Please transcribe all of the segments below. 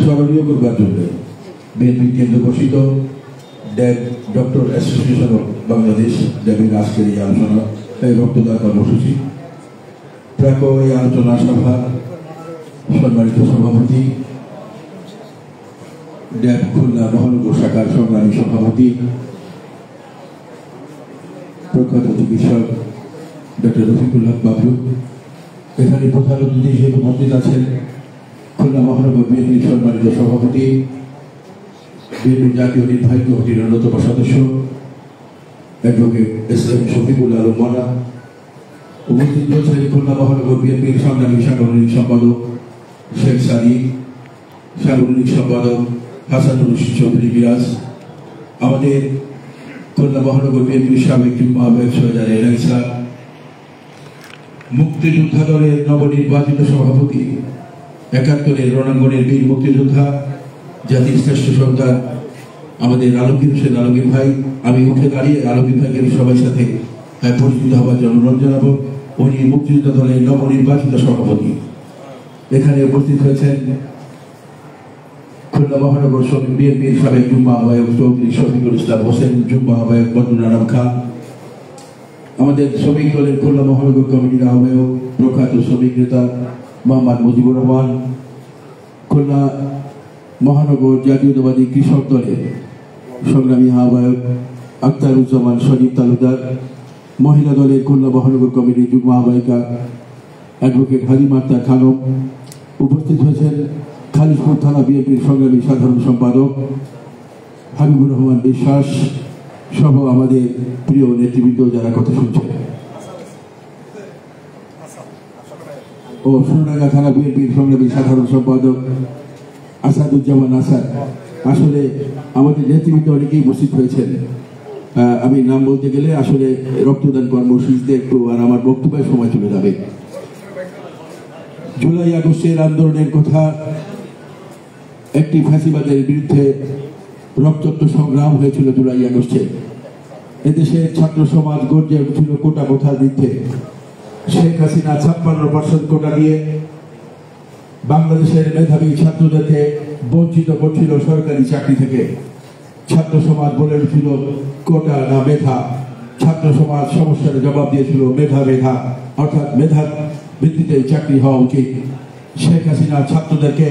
স্মরণীয় করবার জন্য বিএনপি কেন্দ্র ঘোষিত ড্যাব ডক্টর অ্যাসোসিয়েশন অফ বাংলাদেশ ড্যাবের আজকের এই আলোচনা এই রক্তদান কর্মসূচি প্রাক এই আলোচনা সভা সম্মানিত সভাপতি ড্যাব খুলনা মহানগর শাখার সংগ্রামী সভাপতি প্রখ্যাত চিকিৎসক ডক্টর রফিকুল হক বাবু, এখানে প্রধান অতিথি হিসেবে উপস্থিত আছেন খুলনা মহানগর বিএনপির সম্মানিত সভাপতি, বিএনপি জাতীয় নির্বাহী কমিটির অন্যতম সদস্য অ্যাডভোকেট এসএম শফিকুল আলম মানা, উপস্থিত রয়েছেন খুলনা মহানগর বিএনপির সংগ্রামী সাংগঠনিক সম্পাদক শেখ সাদি, সাংগঠনিক সম্পাদক হাসানুল চৌধুরী মিরাজ, আমাদের খুলনা মহানগর বিএনপির সাবেক যুগ্ম আহ্বায়ক সৈয়দ এলাইসা, মুক্তিযোদ্ধা দলের নবনির্বাচিত সভাপতি, ৭১-এর রণাঙ্গনের বীর মুক্তিযোদ্ধা, জাতির শ্রেষ্ঠ সন্তান আমাদের আলমগীর হোসেন আলমগীর ভাই। আমি উঠে দাঁড়িয়ে আলমগীর ভাইকে সবার সাথে পরিচিত হওয়ার জন্য অনুরোধ জানাবো। উনি মুক্তিযোদ্ধা দলের নবনির্বাচিত সভাপতি। এখানে উপস্থিত হয়েছেন খুলনা মহানগর বিএনপির সাবেক যুগ্ম আহ্বায়ক চৌধুরী শফিকুল ইসলাম হোসেন, যুগ্ম আহ্বায়ক বদরুল আলম খান, আমাদের শ্রমিক দলের খুলনা মহানগর কমিটির আহ্বায়ক প্রখ্যাত শ্রমিক নেতা মোহাম্মদ মুজিবুর রহমান, খুলনা মহানগর জাতীয়তাবাদী কৃষক দলের সংগ্রামী আহ্বায়ক আখতারুজ্জামান সজীব তালুকদার, মহিলা দলের খুলনা মহানগর কমিটির যুগ্ম আহ্বায়িকা অ্যাডভোকেট হালিমা আক্তার খানম, উপস্থিত হয়েছেন খালিশপুর থানা বিএনপির সংগ্রামী সাধারণ সম্পাদক হাবিবুর রহমান বিশ্বাস সহ আমাদের প্রিয় নেতৃবৃন্দ যারা কথা শুনছেন, ও সোনাডাঙ্গা থানা বিএনপির সংগ্রামী সাধারণ সম্পাদক আসাদুজ্জামান আসাদ। আসলে আমাদের নেতৃবৃন্দ অনেকেই উপস্থিত হয়েছেন। আমি নাম বলতে গেলে আসলে রক্তদান কর্মসূচিতে একটু আর আমার বক্তব্যের সময় চলে যাবে। জুলাই আগস্টের আন্দোলনের কথা, একটি ফ্যাসিবাদের বিরুদ্ধে রক্তাক্ত সংগ্রাম হয়েছিল জুলাই আগস্টে। এদেশের ছাত্র সমাজ গর্জে উঠছিল কোটা প্রথার বিরুদ্ধে। শেখ হাসিনা ৫৬% কোটা দিয়ে বাংলাদেশের মেধাবী ছাত্রদেরকে বঞ্চিত করছিল সরকারি চাকরি থেকে। ছাত্র সমাজ বলে উঠছিল কোটা না মেধা। ছাত্র সমাজ সমস্যার জবাব দিয়েছিল মেধা মেধা, অর্থাৎ মেধার ভিত্তিতে চাকরি হওয়া উচিত। শেখ হাসিনা ছাত্রদেরকে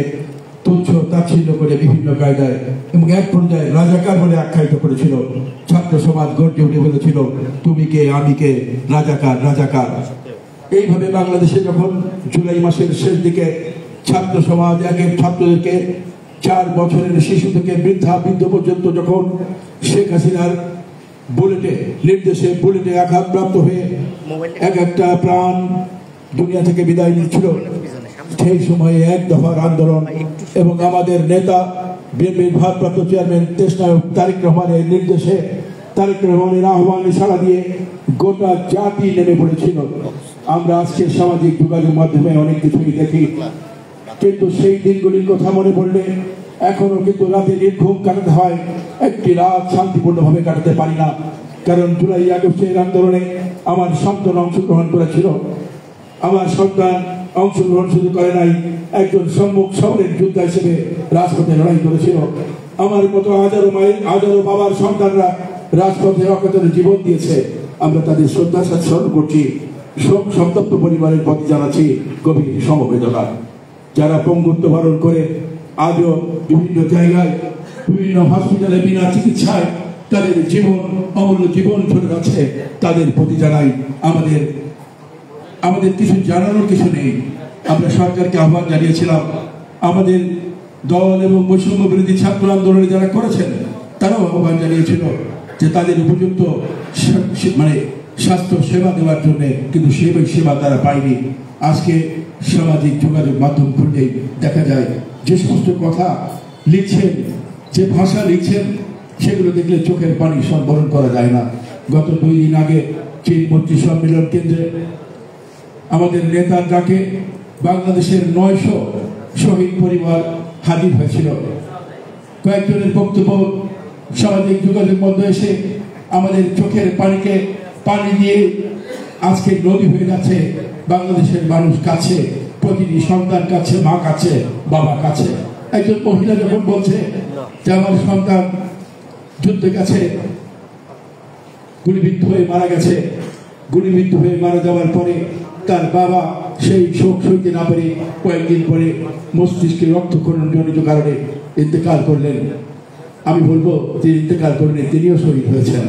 তুচ্ছ তাচ্ছিল্য করে বিভিন্ন কায়দায় এবং এক পর্যায়ে রাজাকার বলে আখ্যায়িত করেছিল। ছাত্র সমাজ গর্জে উঠে বলেছিল তুমি কে আমি কে, রাজাকার রাজাকার। এইভাবে বাংলাদেশে যখন জুলাই মাসের শেষ দিকে ছাত্র সমাজ একের ছাত্রদেরকে 4 বছরের শিশু থেকে বৃদ্ধ পর্যন্ত যখন শেখ হাসিনার নির্দেশে বুলেটে আঘাতপ্রাপ্ত হয়ে এক একটা প্রাণ দুনিয়া থেকে বিদায় নিচ্ছিল, সেই সময়ে এক দফার আন্দোলন এবং আমাদের নেতা বিএনপির ভারপ্রাপ্ত চেয়ারম্যান দেশনায়ক তারেক রহমানের নির্দেশে, তারেক রহমানের আহ্বানে সাড়া দিয়ে গোটা জাতি নেমে পড়েছিল। আমরা আজকে সামাজিক যোগাযোগ মাধ্যমে অনেক কিছুই দেখি, কিন্তু সেই দিনগুলির কথা মনে পড়লে এখনো কিন্তু রাতে নির্ঘুম কাটাতে হয়। একটি রাত শান্তিপূর্ণভাবে কাটাতে পারি না, কারণ জুলাই আগস্টের আন্দোলনে আমার সন্তান অংশগ্রহণ করেছিল। আমার সন্তান অংশগ্রহণ শুধু করে নাই, একজন সম্মুখ শহরের যোদ্ধা হিসেবে রাজপথে লড়াই করেছিল। আমার মতো হাজারো বাবার সন্তানরা রাজপথে অকাতরে জীবন দিয়েছে। আমরা তাদের শ্রদ্ধা স্মরণ করছি। শোক সন্তপ্ত পরিবারের প্রতি জানাচ্ছি গভীর সমবেদনা। যারা পঙ্গুত্ব বরণ করে আজও বিভিন্ন জায়গায় বিভিন্ন হসপিটালে বিনা চিকিৎসায় তাদের অমূল্য জীবন চলে যাচ্ছে, তাদের প্রতি জানাই আমাদের কিছু জানানোর কিছু নেই। আমরা সরকারকে আহ্বান জানিয়েছিলাম, আমাদের দল এবং বৈষম্য বিরোধী ছাত্র আন্দোলনে যারা করেছেন তারাও আহ্বান জানিয়েছিল যে তাদের উপযুক্ত স্বাস্থ্য সেবা দেওয়ার জন্য, কিন্তু সেই সেবা তারা পায়নি। আজকে সামাজিক যোগাযোগ মাধ্যম খুললেই দেখা যায় যে সমস্ত কথা লিখছেন, যে ভাষা লিখছেন, সেগুলো দেখলে চোখের পানি সংবরণ করা যায় না। গত 2 দিন আগে চীন মন্ত্রী সম্মেলন কেন্দ্রে আমাদের নেতার ডাকে বাংলাদেশের 900 শহীদ পরিবার হাজির হয়েছিল। কয়েকজনের বক্তব্য সামাজিক যোগাযোগ মাধ্যমে এসে আমাদের চোখের পানিকে পানি দিয়ে আজকে নদী হয়ে যাচ্ছে। বাংলাদেশের মানুষ কাছে, প্রতিটি সন্তান কাছে, মা কাছে, বাবা কাছে। একজন মহিলা যখন বলছে যে আমার সন্তান যুদ্ধে গেছে, গুলিবিদ্ধ হয়ে মারা গেছে, গুলিবিদ্ধ হয়ে মারা যাওয়ার পরে তার বাবা সেই শোক সইতে না পেরে কয়েকদিন পরে মস্তিষ্কে রক্তক্ষরণ জনিত কারণে ইন্তেকাল করলেন। আমি বলবো তিনি ইন্তেকাল করলেন, তিনিও শহীদ হয়েছেন।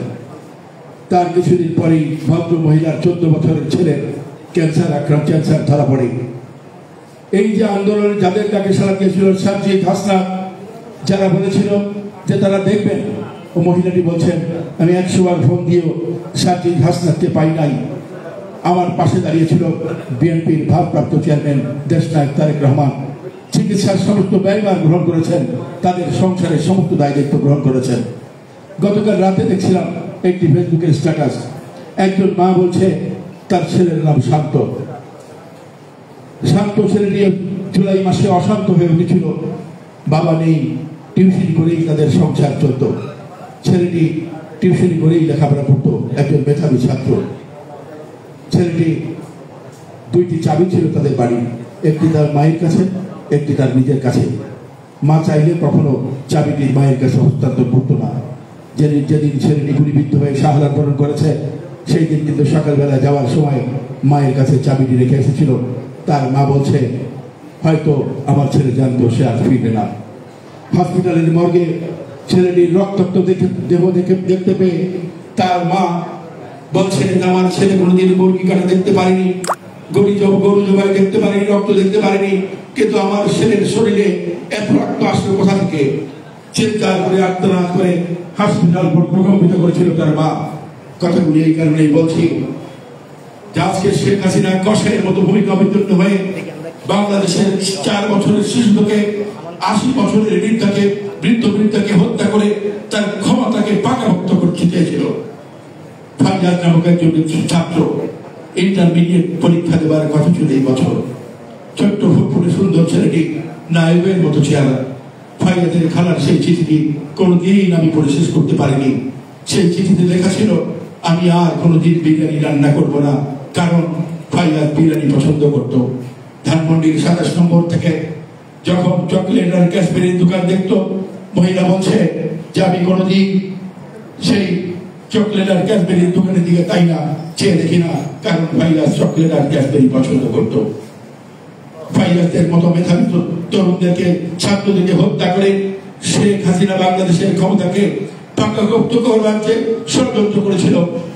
তার কিছুদিন পরেই ভদ্র মহিলার 14 বছরের ছেলে ক্যান্সার ধরা পড়ে। এই যে আন্দোলনে যাদের তাকে সারা দিয়েছিল সার্জিদ হাসনাত, যারা বলেছিল যে তারা দেখবেন, ও মহিলাটি বলছেন আমি 100 বার ফোন দিয়েও সার্জিদ হাসনাতকে পাই নাই। আমার পাশে দাঁড়িয়েছিল বিএনপির ভারপ্রাপ্ত চেয়ারম্যান দেশনায়ক তারেক রহমান, চিকিৎসার সমস্ত ব্যয়ভার গ্রহণ করেছেন, তাদের সংসারের সমস্ত দায় দায়িত্ব গ্রহণ করেছেন। গতকাল রাতে দেখছিলাম একটি ফেসবুকের স্ট্যাটাস, একজন মা বলছে তার ছেলের নাম শান্ত। শান্ত ছেলেটি জুলাই মাসে অশান্ত হয়ে উঠেছিল, বাবা নেই, টিউশন করেই তাদের সংসার চলত। ছেলেটি টিউশন করেই লেখাপড়া করত, একজন মেধাবী ছাত্র। ছেলেটি 2টি চাবি ছিল তাদের বাড়ি, একটি তার মায়ের কাছে, একটি তার নিজের কাছে। মা চাইলে কখনো চাবিটি মায়ের কাছে হস্তান্তর করতো না। যেদিন ছেলেটি গুলিবিদ্ধ হয়ে শাহাদাত বরণ করেছে, সেই দিন কিন্তু সকালবেলা যাওয়ার সময় মায়ের কাছে চাবিটি রেখে এসেছিল। তার মা বলছে হয়তো আমার ছেলে জানতো সে আজ ফিরবে না। হসপিটালের মর্গে ছেলেটির রক্তাক্ত দেহ দেখতে পেয়ে তার মা বলছে আমার ছেলে কোনোদিন মুরগি কাটা দেখতে পারেনি, গরু জবাই দেখতে পারেনি, রক্ত দেখতে পারেনি, কিন্তু আমার ছেলের শরীরে এত রক্ত আসলো কোথা থেকে? চিৎকার করে আর্তনাদ করে হসপিটাল প্রকম্পিত করেছিল তার মা। কথাগুলি এই কারণেই বলছি যে আজকে শেখ হাসিনা কষায়ের মতো ভূমিকা বিদ্যুৎ হয়ে বাংলাদেশের 4 বছরের শিশুকে 80 বছরের বৃদ্ধকে হত্যা করে তার ক্ষমতাকে পাকাভুক্ত করতে চেয়েছিল। ফাইয়াজ নামক একজন ছাত্র ইন্টারমিডিয়েট পরীক্ষা দেওয়ার কথা ছিল এই বছর। ছোট্ট ফুটফুটে সুন্দর ছেলেটি নায়কের মতো চেহারা। ফাইয়াজের খালার সেই চিঠিটি কোনোদিন আমি পড়ে শেষ করতে পারিনি। সেই চিঠিতে লেখা ছিল আমি আর কোনোদিন বিরিয়ানি রান্না করব না, কারণ ফাইয়াজ বিরিয়ানি পছন্দ করত। ধানমন্ডির 27 নম্বর থেকে যখন চকলেট আর ক্যাশবেরির দোকান দেখতো, মহিলা বলছে যে আমি কোনোদিন সেই চকলেট আর ক্যাশবেরির দোকানের দিকে তাই না চেয়ে দেখি না, কারণ ফাইয়াজ চকলেট আর ক্যাশবেরি পছন্দ করত। ফাইয়াজদের মতো মেধাবী তরুণদেরকে, ছাত্রদেরকে হত্যা করে শেখ হাসিনা বাংলাদেশের ক্ষমতাকে পাকাভুক্ত করবার যে ষড়যন্ত্র করেছিল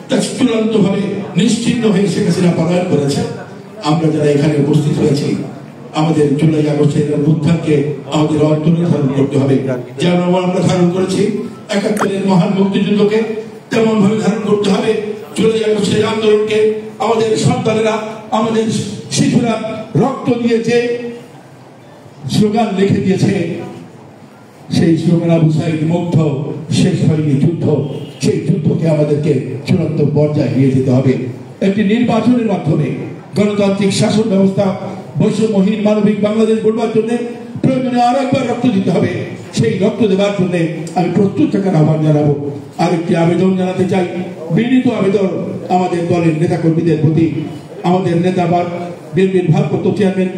তা চূড়ান্ত ভাবে নিশ্চিহ্ন হয়ে শেখ হাসিনা পলায়ন করেছে। আমরা যারা এখানে উপস্থিত হয়েছি, আমাদের জুলাই আগস্টের উত্থানকে আমাদের অন্তরে ধারণ করতে হবে। যেমন আমরা ধারণ করেছি 71-এর মহান মুক্তিযুদ্ধকে, তেমন ভাবে ধারণ করতে হবে জুলাই আগস্টের আন্দোলনকে। আমাদের সন্তানেরা, আমাদের শিশুরা রক্ত দিয়ে যে স্লোগান লিখে দিয়েছে, সেই স্লোগান আবু সাইদ মুগ্ধ, শেষ হয়নি যুদ্ধ, সেই যুদ্ধকে আমাদেরকে চূড়ান্ত পর্যায়ে নিয়ে যেতে হবে। একটি নির্বাচনের মাধ্যমে গণতান্ত্রিক শাসন ব্যবস্থা, বৈষম্যহীন মানবিক বাংলাদেশ গড়বার জন্য প্রয়োজনে আর একবার রক্ত দিতে হবে। সেই রক্ত দেওয়ার জন্য আমি প্রস্তুত থাকার আহ্বান জানাবো। আরেকটি আবেদন জানাতে চাই, বিনীত আবেদন আমাদের দলের নেতা কর্মীদের প্রতি। আমাদের নেতা বিএনপির ভারপ্রাপ্ত চেয়ারম্যান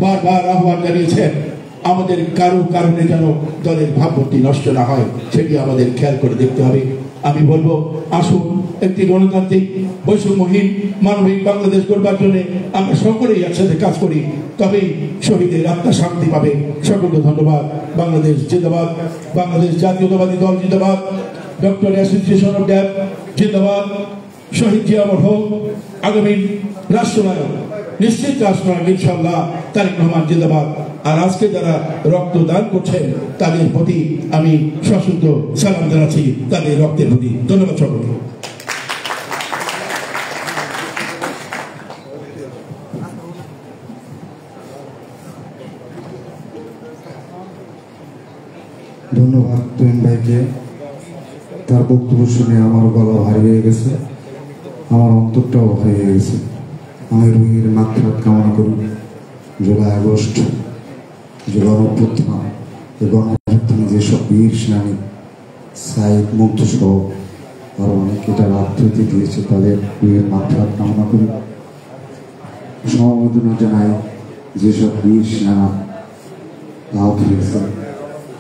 বারবার আহ্বান জানিয়েছেন আমাদের কারো কারণে যেন দলের ভাবমূর্তি নষ্ট না হয়, সেটি আমাদের খেয়াল করে দেখতে হবে। আমি বলবো আসুন একটি গণতান্ত্রিক বৈষম্যহীন মানবিক বাংলাদেশ গড়বার জন্য আমরা সকলেই একসাথে কাজ করি, তবেই শহীদের আত্মা শান্তি পাবে। সকলকে ধন্যবাদ। বাংলাদেশ জিন্দাবাদ, বাংলাদেশ জাতীয়তাবাদী দল জিন্দাবাদ, ডক্টর অ্যাসোসিয়েশন অফ ড্যাব জিন্দাবাদ, শহীদ জিয়া হোক, আগামী রাষ্ট্রনায়ক, নিশ্চিত রাষ্ট্রনায়ক ইনশাআল্লাহ তারেক রহমান জিন্দাবাদ। আর আজকে যারা রক্তদান করছেন তাদের প্রতি আমি সশ্রদ্ধ সালাম জানাচ্ছি, তাদের রক্তের প্রতি। ধন্যবাদ সকলকে। ধন্যবাদ তুহিন ভাইকে। তার বক্তব্য শুনে আমার গলা ভারী হয়ে গেছে, আমার অন্তরটাও ভারী হয়ে গেছে। আমি রুহির মাগফিরাত কামনা করি। জুলাই আগস্ট যে গণঅভ্যুত্থান এবং অভ্যুত্থানে যেসব বীর সেনানী সাইদ মুগ্ধ সহ আরো অনেক এটা রাত্রিতে দিয়েছে, তাদের রুহির মাগফিরাত কামনা করি। সমবেদনা জানাই যেসব বীর সেনা আহত হয়েছে,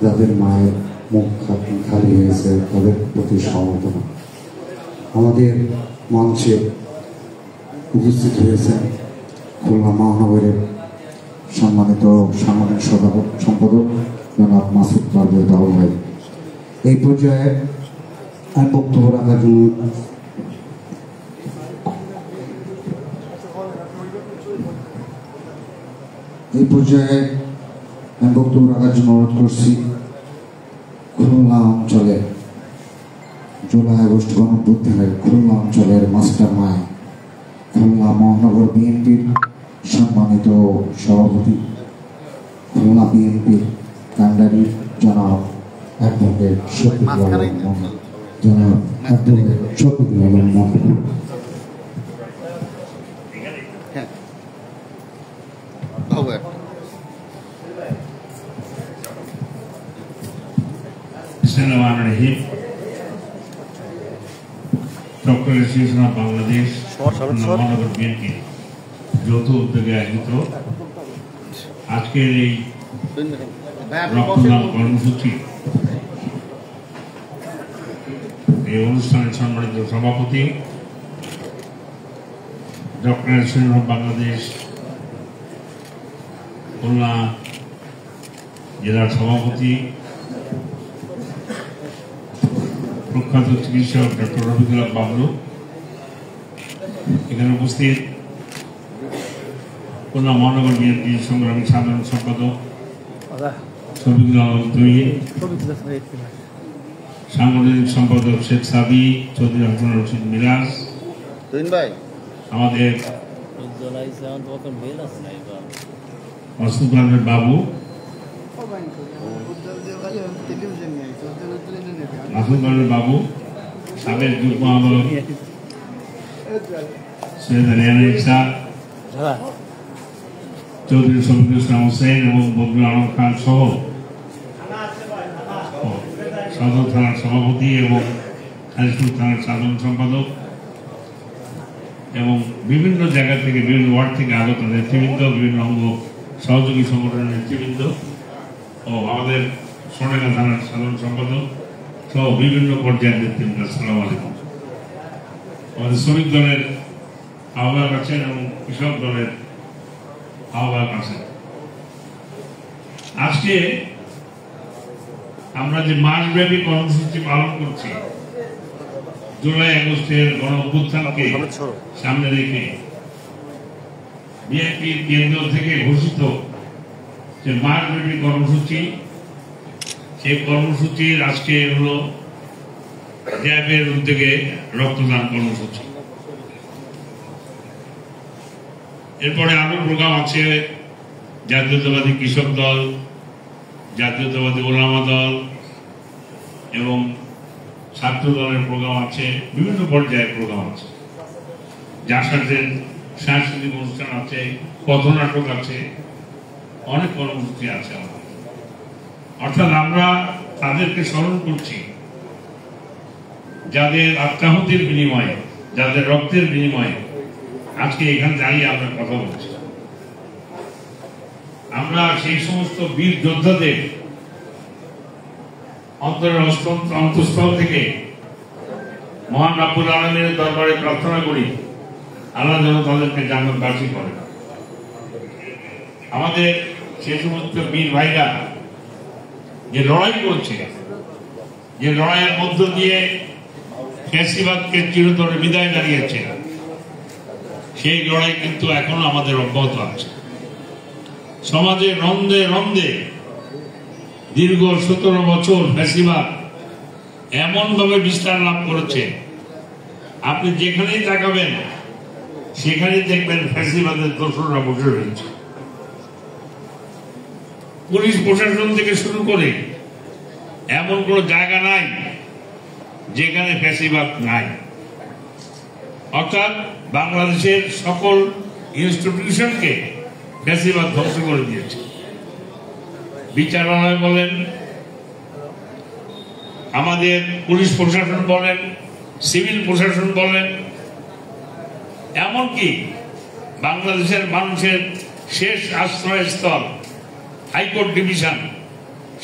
যাদের মায়ের মুখ খালি হয়েছে তাদের প্রতি সমবেদনা। আমাদের মঞ্চে উপস্থিত হয়েছেন খুলনা মহানগরের সম্মানিত সাংগঠনিক সম্পাদক জনাব মাসুদ পারভেজ বাবু ভাই। এই পর্যায়ে আমি বক্তব্য রাখার জন্য অনুরোধ করছি খুলনা অঞ্চলে জুলাই আগস্ট গণঅভ্যুত্থানের খুলনা অঞ্চলের মাস্টার মাইন্ড খুলনা মহানগর বিএনপির সম্মানিত সভাপতি, খুলনা বিএনপির কান্ডারি জনাব advocate Shafiqul Alam doctor association of Bangladesh মহানগর বিএনপি যৌথ উদ্যোগে আয়োজিত আজকের এই রক্তদান কর্মসূচি, এই অনুষ্ঠানের সম্মানিত সভাপতি doctor association of Bangladesh Khulna জেলার সভাপতি প্রখ্যাত চিকিৎসক ডক্টর রফিকুল বাবলু, এখানে উপস্থিত খুলনা মহানগর বিএনপির সংগ্রামী সাধারণ সম্পাদক শফিকুল আলম তুহিন, সাংগঠনিক সম্পাদক শেখ সাদি, চৌধুরী হাসান রশিদ মিরাজ, আমাদের মাসুদ পারভেজ বাবু, বাবু, সাবেক যুগ্ম আহ্বায়ক সৈয়দ রেহানা ইসা, চৌধুরী শফিকুল ইসলাম হোসেন এবং বদরুল আলম খান সহ সদর থানার সভাপতি এবং খালিশপুর থানার সাধারণ সম্পাদক এবং বিভিন্ন জায়গা থেকে বিভিন্ন ওয়ার্ড থেকে আগত নেতৃবৃন্দ, বিভিন্ন অঙ্গ সহযোগী সংগঠনের নেতৃবৃন্দ ও আমাদের সোনাডাঙ্গা থানার সাধারণ সম্পাদক সহ বিভিন্ন পর্যায়ের নেতৃবৃন্দ, আসসালামু আলাইকুম। আমাদের শ্রমিক দলের আহ্বায়ক আছেন এবং কৃষক দলের আহ্বায়ক আছেন। আজকে আমরা যে মাসব্যাপী কর্মসূচি পালন করছি, জুলাই আগস্টের গণঅভ্যুত্থানকে সামনে রেখে বিএনপির কেন্দ্র থেকে ঘোষিত যে মাসব্যাপী কর্মসূচি, সেই কর্মসূচির আজকে হলো র্যাবের উদ্যোগে রক্তদান কর্মসূচি। এরপরে আরো প্রোগ্রাম আছে, জাতীয়তাবাদী কৃষক দল, জাতীয়তাবাদী ওলামা দল এবং ছাত্র দলের প্রোগ্রাম আছে, বিভিন্ন পর্যায়ের প্রোগ্রাম আছে, জাসাদের সাংস্কৃতিক অনুষ্ঠান আছে, পথনাটক আছে, অনেক কর্মসূচি আছে আমাদের। অর্থাৎ আমরা তাদেরকে স্মরণ করছি যাদের আত্মাহুতির বিনিময়ে, যাদের রক্তের বিনিময়ে আজকে এখানে দাঁড়িয়ে আমরা কথা বলছি। আমরা সেই সমস্ত বীর যোদ্ধাদের অন্তরের অন্তঃস্থল থেকে মহান রব্বুল আলামিনের দরবারে প্রার্থনা করি আল্লাহ যেন তাদেরকে জান্নাতবাসী করেন। আমাদের সেই সমস্ত বীর ভাইরা যে লড়াই করছে, যে লড়াইয়ের মধ্য দিয়ে ফ্যাসিবাদকে চিরতরে বিদায় জানিয়েছে, সেই লড়াই কিন্তু এখনো আমাদের অব্যাহত আছে। সমাজে রন্ধে রন্ধে দীর্ঘ 17 বছর ফ্যাসিবাদ এমন ভাবে বিস্তার লাভ করেছে, আপনি যেখানেই তাকাবেন সেখানেই দেখবেন ফ্যাসিবাদের দোসররা বসে রয়েছে। পুলিশ প্রশাসন থেকে শুরু করে এমন কোন জায়গা নাই যেখানে ফ্যাসিবাদ নাই। অর্থাৎ বাংলাদেশের সকল ইনস্টিটিউশনকে ফ্যাসিবাদ ধ্বংস করে দিয়েছে। বিচারালয় বলেন, আমাদের পুলিশ প্রশাসন বলেন, সিভিল প্রশাসন বলেন, এমনকি বাংলাদেশের মানুষের শেষ আশ্রয়স্থল হাইকোর্ট ডিভিশন,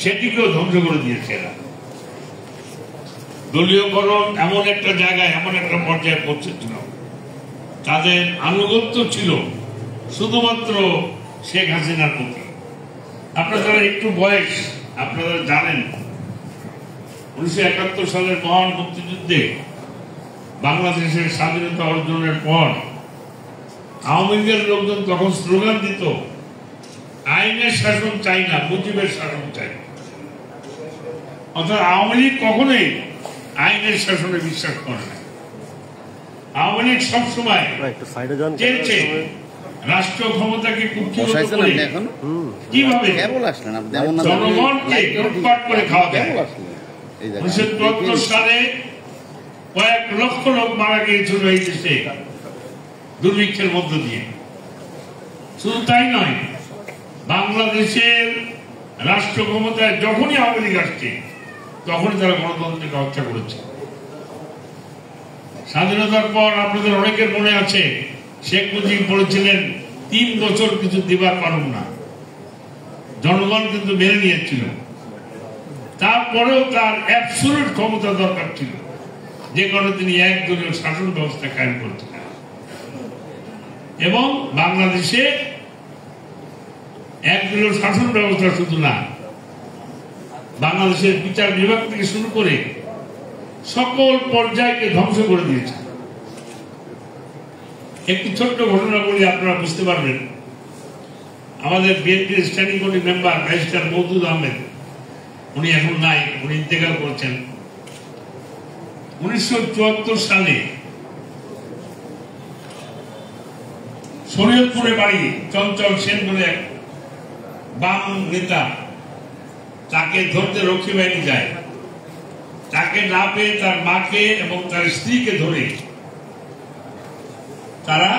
সেটিকেও ধ্বংস করে দিয়েছে এরা। দলীয়করণ এমন একটা জায়গায়, এমন একটা পর্যায়ে পৌঁছেছিল, তাদের আনুগত্য ছিল শুধুমাত্র শেখ হাসিনার প্রতি। আপনারা একটু বয়স, আপনারা জানেন 1971 সালের মহান মুক্তিযুদ্ধে বাংলাদেশের স্বাধীনতা অর্জনের পর আওয়ামী লীগের লোকজন তখন স্লোগান দিত, আইনের শাসন চাই না, মুজিবের শাসন চাই। অর্থাৎ আওয়ামী লীগ কখনোই আইনের শাসনে বিশ্বাস করে না। আওয়ামী লীগ সবসময় চেয়েছে রাষ্ট্র ক্ষমতাকে কুক্ষিগত করে কিভাবে জনগণকে লুটপাট করে খাওয়া যায়। 1974 সালে কয়েক লক্ষ লোক মারা গিয়েছিল এই দেশে দুর্ভিক্ষের মধ্য দিয়ে। শুধু তাই নয়, বাংলাদেশের রাষ্ট্র ক্ষমতায় যখনই আওয়ামী লীগ আসছে তখনই তারা গণতন্ত্রকে হত্যা করেছে। স্বাধীনতার পর আপনাদের অনেকের মনে আছে, শেখ মুজিব বলেছিলেন 3 বছর কিছু দিবার পারুম না। জনগণ কিন্তু মেনে নিয়েছিল। তারপরেও তার অ্যাবসলিউট ক্ষমতা দরকার ছিল, যে কারণে তিনি একদলীয় শাসন ব্যবস্থা কায়েম করেছিলেন। এবং বাংলাদেশে একদলীয় শাসন ব্যবস্থা শুধু না, বাংলাদেশের বিচার বিভাগ থেকে শুরু করে সকল পর্যায়কে ধ্বংস করে দিয়েছে। একটি ছোট্ট ঘটনা বলি, আপনারা বুঝতে পারবেন। আমাদের বিএনপির standing committee member barrister Moudud Ahmed, উনি এখন নাই, উনি ইন্তেকাল করেছেন। 1974 সালে শরীয়তপুরে বাড়ি চঞ্চল সেন বলে এক বাম নেতা, তাকে ধরতে রক্ষী বাহিনী যায়। তাকে না পেয়ে তার মাকে এবং তার স্ত্রীকে ধরে তারা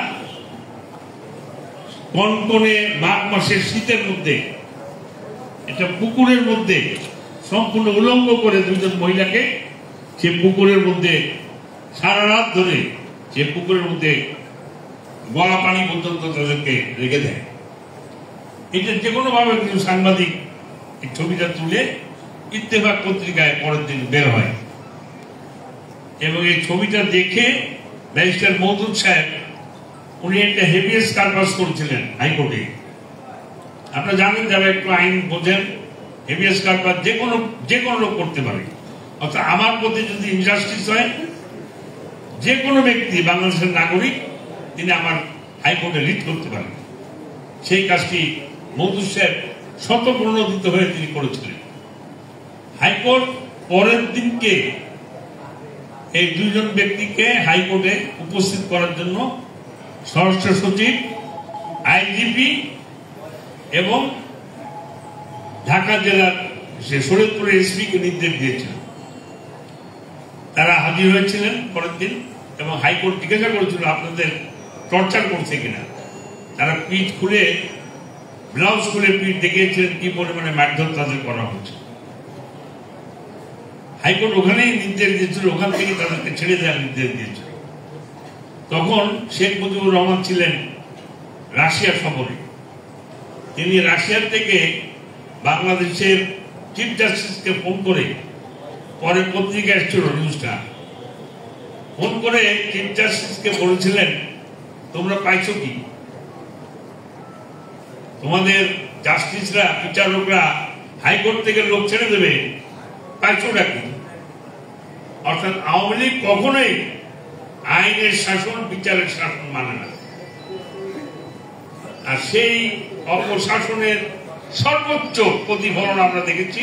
কনকনে মাঘ মাসের শীতের মধ্যে একটা পুকুরের মধ্যে সম্পূর্ণ উলঙ্গ করে দুজন মহিলাকে সে পুকুরের মধ্যে সারা রাত ধরে সে পুকুরের মধ্যে গলা পানি পর্যন্ত তাদেরকে রেখে দেয়। এটা যে কোনো ভাবে কিছু সাংবাদিক এই ছবিটা তুলে ইত্তেফাক পত্রিকায় পরের দিন বের হয়, এবং এই ছবিটা দেখে ব্যারিস্টার মওদুদ সাহেব উনি একটা হেভিয়াস কারপাস করেছিলেন হাইকোর্টে। আপনারা জানেন, যারা একটু আইন বোঝেন, হেভিয়াস কারপাস যে কোনো লোক করতে পারে। অর্থাৎ আমার প্রতি যদি ইনজাস্টিস হয়, যে কোনো ব্যক্তি বাংলাদেশের নাগরিক তিনি আমার হাইকোর্টে রিট করতে পারেন। সেই কাজটি মওদুদ সাহেব শতপ্রণোদিত হয়ে তিনি করেছিলেন। হাইকোর্ট পরের দিনকে এই দুইজন ব্যক্তিকে হাইকোর্টে উপস্থিত করার জন্য স্বরাষ্ট্র সচিব, আইজিপি এবং ঢাকা জেলার শরীয়তপুরের এসপিকে নির্দেশ দিয়েছিলেন। তারা হাজির হয়েছিলেন পরের দিন, এবং হাইকোর্ট জিজ্ঞাসা করেছিল আপনাদের টর্চার করছে কিনা। তারা পিঠ খুলে, ব্লাউজ খুলে পিঠ দেখিয়েছিলেন কি পরিমাণে মারধর তাদের করা হচ্ছে। হাইকোর্ট ওখানেই নির্দেশ দিয়েছিল, ওখান থেকে তাদেরকে ছেড়ে দেওয়ার নির্দেশ দিয়েছিল। তখন শেখ মুজিবুর রহমান ছিলেন রাশিয়া সফরে। তিনি রাশিয়ার থেকে বাংলাদেশের চিফ জাস্টিসকে ফোন করে, পরে পত্রিকা এসেছিল নিউজটা, ফোন করে চিফ জাস্টিসকে বলেছিলেন তোমরা পাইছো কি, তোমাদের জাস্টিসরা, বিচারকরা হাইকোর্ট থেকে লোক ছেড়ে দেবে, পাইছোটা কি? অর্থাৎ আওয়ামী লীগ কখনোই আইনের শাসন, বিচারের শাসন মানে না। আর সেই অপশাসনের সর্বোচ্চ প্রতিফলন আমরা দেখেছি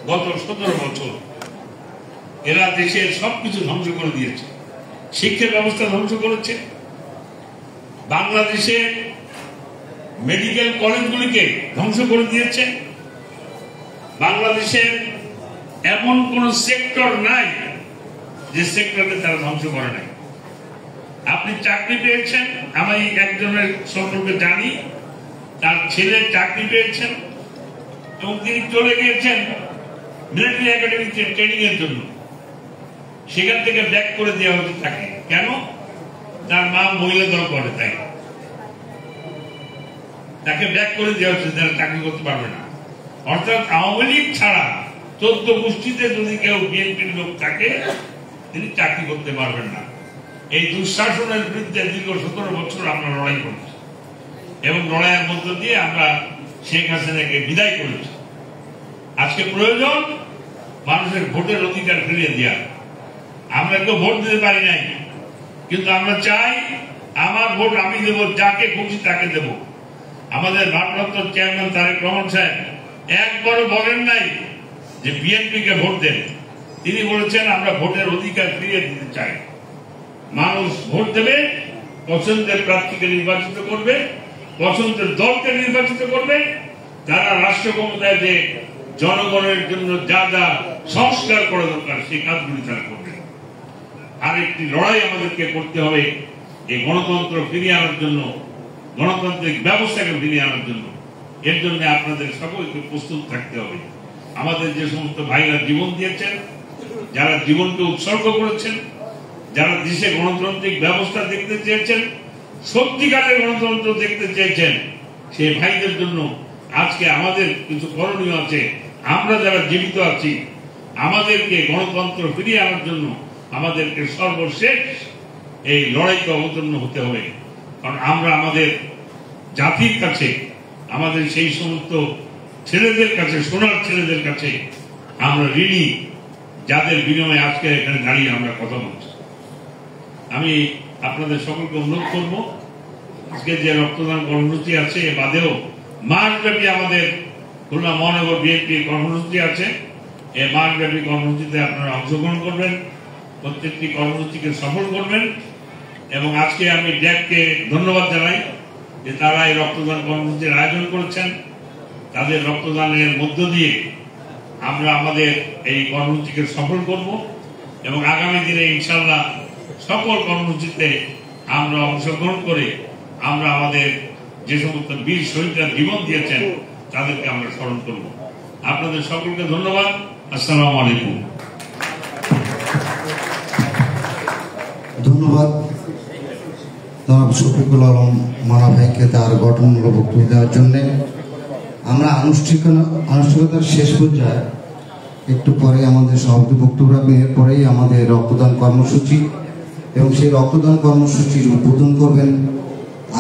গত 17 বছর। এরা দেশের সবকিছু ধ্বংস করে দিয়েছে। শিক্ষা ব্যবস্থা ধ্বংস করেছে, বাংলাদেশের মেডিকেল কলেজগুলিকে ধ্বংস করে দিয়েছে। বাংলাদেশের এমন কোন সেক্টর নাই যে সেক্টরকে তারা ধ্বংস করে নাই। আপনি চাকরি পেয়েছেন, আমি একজনের সম্পর্কে জানি, তার ছেলে চাকরি পেয়েছেন এবং তিনি চলে গিয়েছেন মিলিটারি একাডেমিতে ট্রেনিং এর জন্য। সেখান থেকে ব্যাক করে দেওয়া হচ্ছে চাকরি। কেন? তার মা মহিলা দল করে, তাই তাকে ব্যাক করে দেওয়া হচ্ছে, যারা চাকরি করতে পারবে না। অর্থাৎ আওয়ামী লীগ ছাড়া 14 গোষ্ঠীতে যদি কেউ বিএনপির লোক থাকে তিনি চাকরি করতে পারবেন না। এই দুঃশাসনের বিরুদ্ধে দীর্ঘ 17 বছর আমরা লড়াই করেছি এবং লড়াইয়ের মধ্য দিয়ে আমরা শেখ হাসিনাকে বিদায় করেছি। আজকে প্রয়োজন মানুষের ভোটের অধিকার ফিরিয়ে দেওয়া। আমরা তো ভোট দিতে পারি নাই, কিন্তু আমরা চাই আমার ভোট আমি দেব, যাকে খুশি তাকে দেব। আমাদের ভারপ্রাপ্ত চেয়ারম্যান তারেক রহমান সাহেব একবারও বলেন নাই যে বিএনপিকে ভোট দেন। তিনি বলেছেন আমরা ভোটের অধিকার ফিরিয়ে দিতে চাই। মানুষ ভোট দেবে, পছন্দের প্রার্থীকে নির্বাচিত করবে, পছন্দের দলকে নির্বাচিত করবে, তারা রাষ্ট্র ক্ষমতায় যে জনগণের জন্য যা যা সংস্কার করা দরকার সেই কাজগুলি তারা করবে। আরেকটি লড়াই আমাদেরকে করতে হবে এই গণতন্ত্র ফিরিয়ে আনার জন্য, গণতান্ত্রিক ব্যবস্থাকে ফিরিয়ে আনার জন্য। এর জন্য আপনাদের সকলকে প্রস্তুত থাকতে হবে। আমাদের যে সমস্ত ভাইরা জীবন দিয়েছেন, যারা জীবনকে উৎসর্গ করেছেন, যারা দেশে গণতান্ত্রিক ব্যবস্থা দেখতে চেয়েছেন, সত্যিকারের গণতন্ত্র দেখতে চেয়েছেন, সেই ভাইদের জন্য আজকে আমাদের কিছু করণীয় আছে। আমরা যারা জীবিত আছি, আমাদেরকে গণতন্ত্র ফিরিয়ে আনার জন্য আমাদেরকে সর্বশেষ এই লড়াইকে অবতীর্ণ হতে হবে। কারণ আমরা আমাদের জাতির কাছে, আমাদের সেই সমস্ত ছেলেদের কাছে, সোনার ছেলেদের কাছে আমরা ঋণী, যাদের বিনিময়ে আজকে এখানে দাঁড়িয়ে আমরা কথা বলছি। আমি আপনাদের সকলকে অনুরোধ করব, আজকে যে রক্তদান কর্মসূচি আছে এ বাদেও মাসব্যাপী আমাদের খুলনা মহানগর বিএনপির কর্মসূচি আছে। এই মাসব্যাপী কর্মসূচিতে আপনারা অংশগ্রহণ করবেন, প্রত্যেকটি কর্মসূচিকে সফল করবেন। এবং আজকে আমি ড্যাককে ধন্যবাদ জানাই যে তারা এই রক্তদান কর্মসূচির আয়োজন করেছেন। তাদের রক্তদানের মধ্য দিয়ে আমরা আমাদের এই কর্মসূচিকে সফল করব এবং আগামী দিনে ইনশাআল্লাহ সকল কর্মসূচিতে আমরা অংশগ্রহণ করে আমরা আমাদের যে সমস্ত বীর শহীদরা জীবন দিয়েছেন তাদেরকে আমরা স্মরণ করব। আপনাদের সকলকে ধন্যবাদ। আসসালামু আলাইকুম। ধন্যবাদ জনাব শফিকুল আলম মানা ভাইকে তার গঠনমূলক বক্তব্য দেওয়ার জন্য। আমরা আনুষ্ঠানিকতার শেষ পর্যায়ে একটু পরে আমাদের সভাপতি বক্তব্য রাখবেন। এরপরেই আমাদের রক্তদান কর্মসূচি এবং সেই রক্তদান কর্মসূচির উদ্বোধন করবেন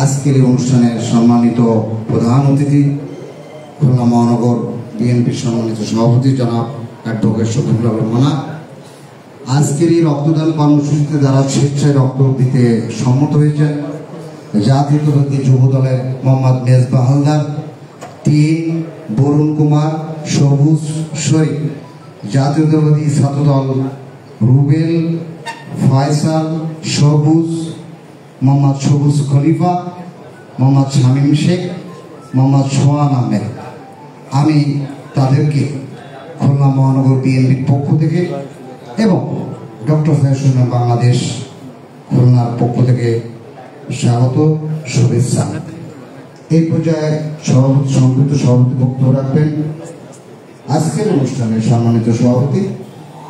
আজকের এই অনুষ্ঠানের সম্মানিত প্রধান অতিথি খুলনা মহানগর বিএনপির সম্মানিত সভাপতি জনাব অ্যাডভোকেট শফিকুল আলম মানা। আজকের এই রক্তদান কর্মসূচিতে যারা স্বেচ্ছায় রক্ত দিতে সম্মত হয়েছেন, জাতীয়তাবাদী যুব দলের মোহাম্মদ মেজবা হালদার, 3 বরুণ কুমার সবুজ শরীফ, জাতীয়তাবাদী ছাত্রদল রুবেল ফয়সাল সবুজ, মোহাম্মদ সবুজ খলিফা, মোহাম্মদ শামীম শেখ, মোহাম্মদ সোহান আহমেদ। আমি তাদেরকে খুলনা মহানগর বিএনপির পক্ষ থেকে এবং ডক্টর ফেডারেশন বাংলাদেশ খুলনার পক্ষ থেকে স্বাগত, শুভেচ্ছা। এই পর্যায়ে সংযুক্ত সভাপতি বক্তব্য রাখবেন আজকের অনুষ্ঠানের সম্মানিত সভাপতি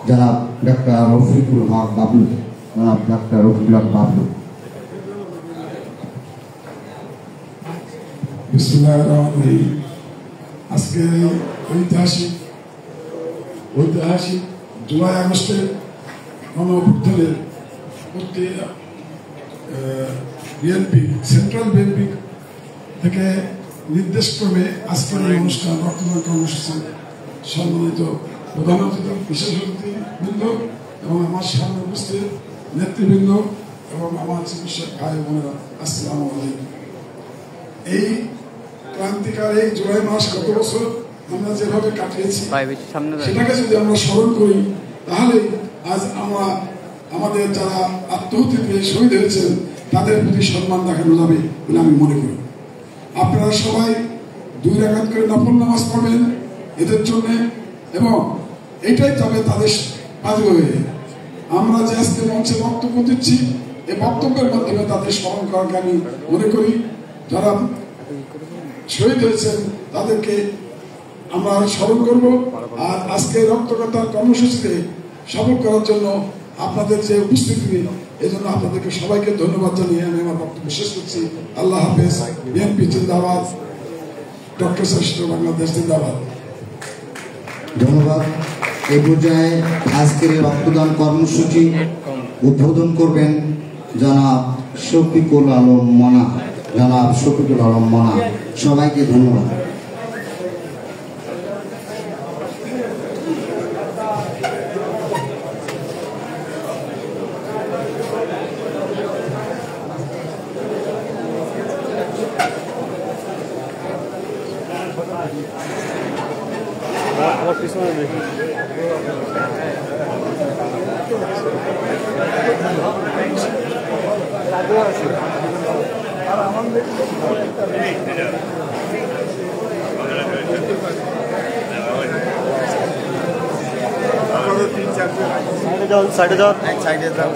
জনাব ডাক্তার রফিকুল হক বাবলু। জনাব ডাক্তার রফিকুল হক বাবলু। আজকে ঐতিহাসিক জুলাই আগস্টের গণঅভ্যুত্থানের বিএনপি সেন্ট্রাল বিএনপি থেকে নির্দেশ ক্রমে আজকের এই অনুষ্ঠান রক্তদান কর্মসূচি সম্মানিত প্রধান অতিথি, বিশেষ অতিথিবৃন্দ এবং আমার সামনে উপস্থিত নেতৃবৃন্দ এবং আমার চিকিৎসক ভাই বোনেরা, আসসালামু আলাইকুম। এই ক্রান্তিকার এই জুলাই মাস গত বছর আমরা যেভাবে কাটিয়েছি সেটাকে যদি আমরা স্মরণ করি তাহলে আজ আমরা আমাদের যারা আত্মহত্যা শহীদ হয়েছেন তাদের প্রতি সম্মান দেখানো যাবে বলে আমি মনে করি। আপনারা সবাই 2 রাকাত করে নফল নামাজ পড়বেন এদের জন্য এবং এটাই যাবে তাদের কাজে হয়ে। আমরা যে আজকে মঞ্চে বক্তব্য দিচ্ছি এই বক্তব্যের মাধ্যমে তাদের স্মরণ করাকে আমি মনে করি। যারা শহীদ হয়েছেন তাদেরকে আমরা স্মরণ করব। আর আজকে রক্তদান কর্মসূচিতে সফল করার জন্য আপনাদের যে উপস্থিতি, এই জন্য আপনাদেরকে সবাইকে ধন্যবাদ জানিয়ে আমি আমার বক্তব্য শেষ করছি। আল্লাহ হাফেজ। বিএনপি জিন্দাবাদ, ডক্টর শ্রেষ্ঠ বাংলাদেশ জিন্দাবাদ। ধন্যবাদ। এই পর্যায়ে আজকের এই রক্তদান কর্মসূচি উদ্বোধন করবেন জনাব শফিকুল আলম মনা। সবাইকে ধন্যবাদ। সাইডে যাও সাইডে যাও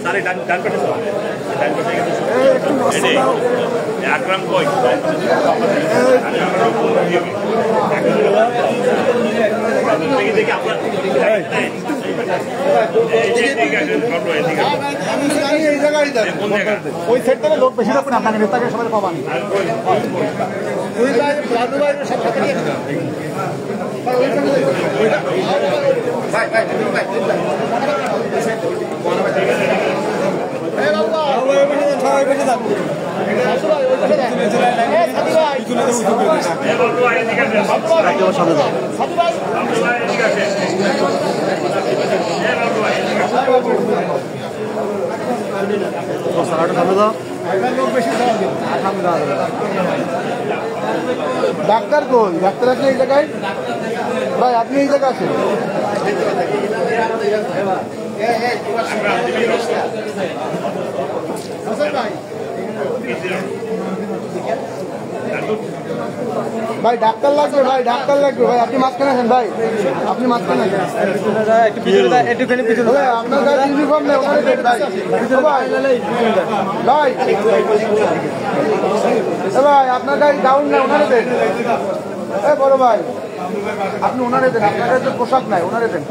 সারে ডান ডান পেটে যাও ডান পেটে একটু মস্ত দাও আকরাম কই দেখি আপনারা এই জায়গায় যান ওই সাইড থেকে লোক বেশি থাকবে না আপনাকে নেতাকে সবাই পাবেন ওই ভাই রাজু ভাই সব সাথে নিয়ে ভাই ভাই ভাই এই বাবা ওই বসে যান সবাই বসে যান সাথী ভাই ওই বসে যান এই সাথী ভাই তুলে দেব এই বলবো আই ঠিক আছে সাথী ভাই সামনে যাও সাথী ভাই ঠিক আছে এই বলবো ভাই ঠিক আছে তো সারাটা সামনে যাও লোক বেশি দাও সামনে যাও ডাক্তার কই ডাক্তার আছে এই জায়গায় ভাই আপনি এই জায়গায় আছেন ভাই ডাক্তার লাগবে ভাই ডাক্তার লাগবে ভাই আপনি মাঝখানে আছেন ভাই আপনি মাঝখানে আছেন একটুখানি পিছনে আপনার গায়ে ইউনিফর্ম নেই ওখানে দেন ভাই ভাই ভাই আপনার গায়ে গাউন নেই ওখানে দেন এ বড় ভাই আপনি ওনারে দেন আপনার গায়ে তো পোশাক নাই ওনারে দেন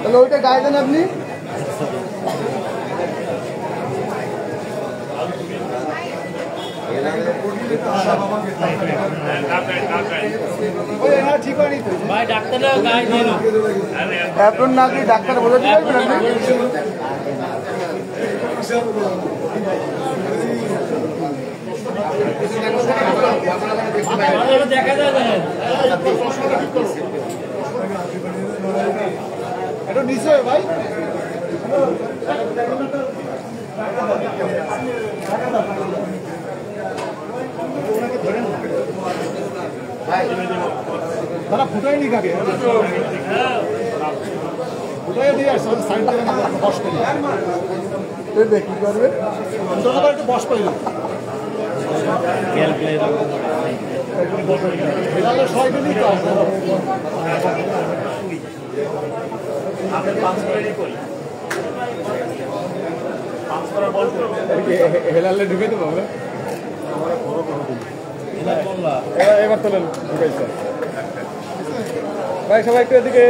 তাহলে ওইটা গায়ে দেন আপনি আপনার না কি ডাক্তার বোঝাতে পারবেন দেখা যায় এটা নিশ্চয় ভাই তারা ফুটাইনি কাকে ফুটাই দিয়ে আসছে সাইড থেকে বস করি কি করবে একটু বস করি হেলালে ঢুকে দেবো এবার তোলেন ঢুকাইছে ভাই সবাই একটু এদিকে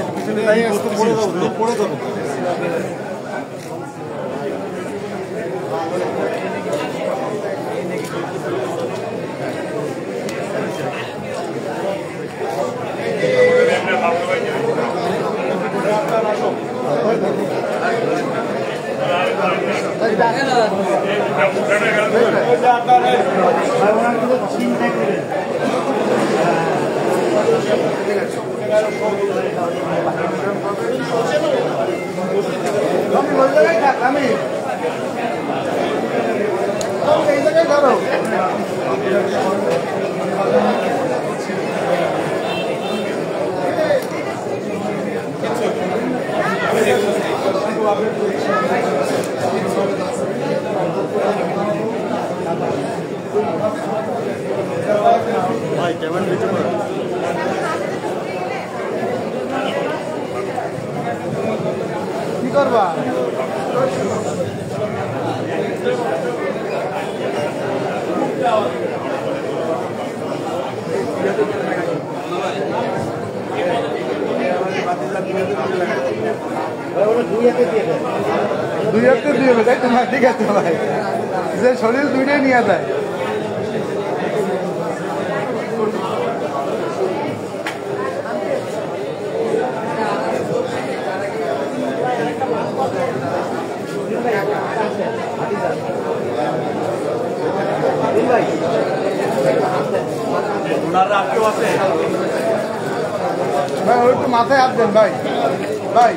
পিছনে দাঁড়িয়ে পড়ে যাবো কি করবা? দুই একটা দিয়ে তাই তো ভাই, ঠিক আছে ভাই, যে শরীর দুইটাই নিয়ে যায়। ভাই ওই একটু মাথায় হাত দেন ভাই, ভাই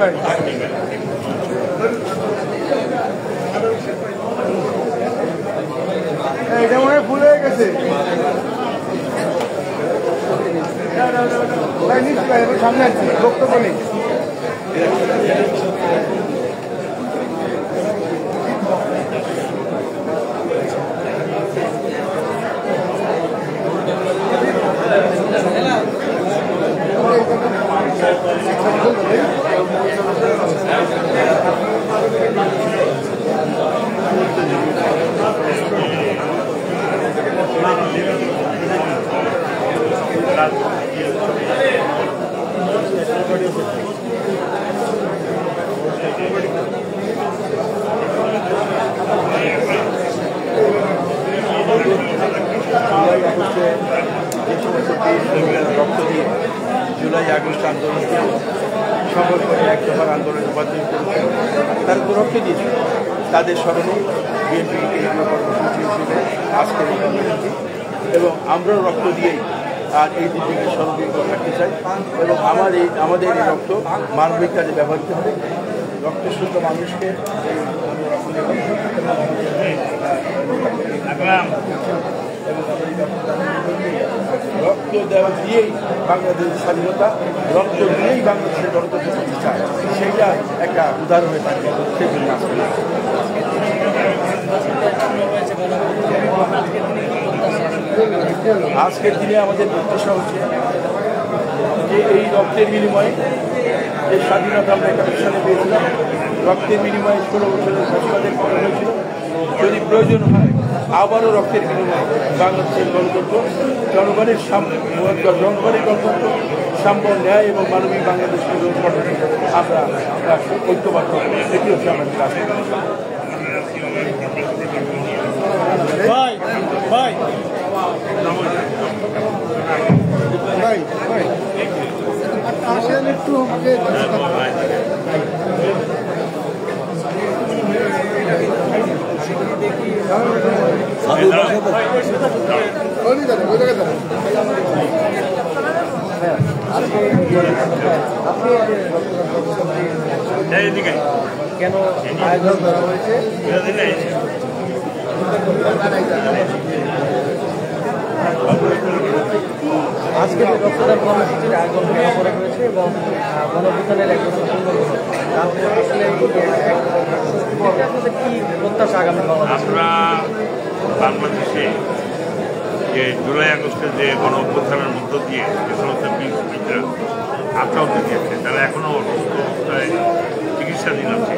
ভাই এটা মনে হয় ভুল হয়ে গেছে ভাই, নিচ্ছি ভাই, সামনে আছি, বক্তব্য নেই। রক্ত দিয়ে জুলাই আগস্ট আন্দোলনকে সফল করে এক দফার আন্দোলনে রূপান্তরিত করেছে, তারা তো রক্ত দিয়েছে। তাদের স্মরণে বিএনপি কর্মসূচি হিসেবে আজকের এই কর্মসূচি, এবং আমরাও রক্ত দিয়েই আর এই দিনটিকে স্মরণীয় থাকতে চাই। এবং আমাদের এই রক্ত মানবিক কাজে ব্যবহৃত হবে। রক্তশূন্য মানুষকে রক্ত দেওয়া দিয়েই বাংলাদেশের স্বাধীনতা, রক্ত দিয়েই বাংলাদেশের গণতন্ত্র করতে চায়, সেইটা একটা উদাহরণ হয়ে থাকে। সেই জন্য আজকের দিনে আমাদের প্রত্যাশা হচ্ছে যে এই রক্তের বিনিময়ে যে স্বাধীনতা আমরা 71 সালে পেয়েছিলাম, রক্তের বিনিময়ে 16 বছরের ফ্যাসিবাদের পতন হয়েছিল, যদি প্রয়োজন হয় আবারও রক্তের বিনিময়ে বাংলাদেশের গণতন্ত্র, জনগণের গণতন্ত্র, সাম্য, ন্যায় এবং মানবিক বাংলাদেশ গঠনে আমরা ঐক্যবদ্ধ। এটি হচ্ছে আমাদের কাজ। ভাই ভাই ভাই ভাই আসেন একটু আমাকে কেন আয়োজন করা হয়েছে? আজকে রক্তদান কর্মসূচির আয়োজন করা হয়েছে এবং গণবিজ্ঞানের এক বছর কি প্রত্যাশা আগামী? আমরা বাংলাদেশে যে জুলাই আগস্টের যে গণ অভ্যুত্থানের মধ্য দিয়ে যে সমস্ত বীররা আত্মাহত দিয়েছে, তারা এখনও অসুস্থ অবস্থায় চিকিৎসাধীন আছে,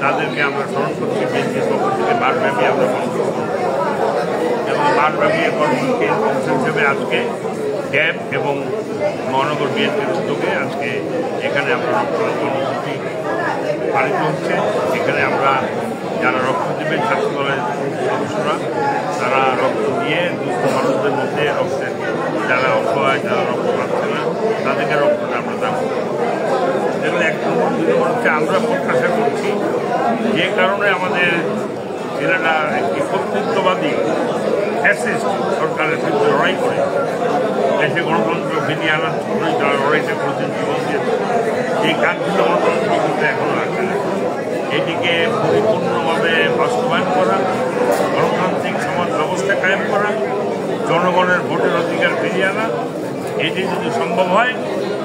তাদেরকে আমরা স্মরণ করছি। বিএনপির পক্ষ থেকে মাসব্যাপী আমরা কর্মসূচি এবং মাসব্যাপী কর্মসূচির অংশ হিসেবে আজকে ক্যাব এবং মহানগর বিএনপির উদ্যোগে আজকে এখানে আমরা রক্তদান কর্মসূচি পালিত হচ্ছে। এখানে আমরা যারা রক্ত দেবেন ছাত্র দলের সদস্যরা, তারা রক্ত দিয়ে দুস্থ মানুষদের মধ্যে রক্তের যারা অসহায়, যারা রক্ত পাচ্ছে না, তাদেরকে রক্তটা আমরা দান করব। যেগুলো এক নম্বর। দুই নম্বর হচ্ছে আমরা প্রত্যাশা করছি যে কারণে আমাদের এরা একটি কর্তৃত্ববাদী ফ্যাসিস্ট সরকারের বিরুদ্ধে লড়াই করে দেশে গণতন্ত্র ফিরিয়ে আনার জন্যই তারা লড়াইটা করেছেন জীবন দিয়েছে। এই কাঙ্ক্ষিত গণতন্ত্র কিন্তু এখনো আসে না। এটিকে পরিপূর্ণভাবে বাস্তবায়ন করা, গণতান্ত্রিক সমাজ ব্যবস্থা কায়েম করা, জনগণের ভোটের অধিকার ফিরিয়ে আনা, এটি যদি সম্ভব হয়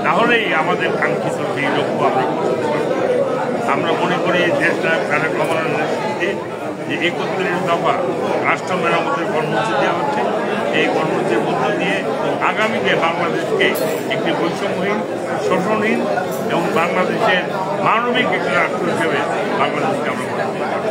তাহলেই আমাদের কাঙ্ক্ষিত সেই লক্ষ্য আমরা করতে পারব। আমরা মনে করি দেশনায়ক তারেক রহমানের নেতৃত্বে যে 31 দফা রাষ্ট্র মেরামতের কর্মসূচি দেওয়া হচ্ছে, এই কর্মসূচির মধ্য দিয়ে আগামীতে বাংলাদেশকে একটি বৈষম্যহীন, শোষণহীন এবং বাংলাদেশের মানবিক একটি রাষ্ট্র হিসেবে বাংলাদেশকে আমরা করতে পারি।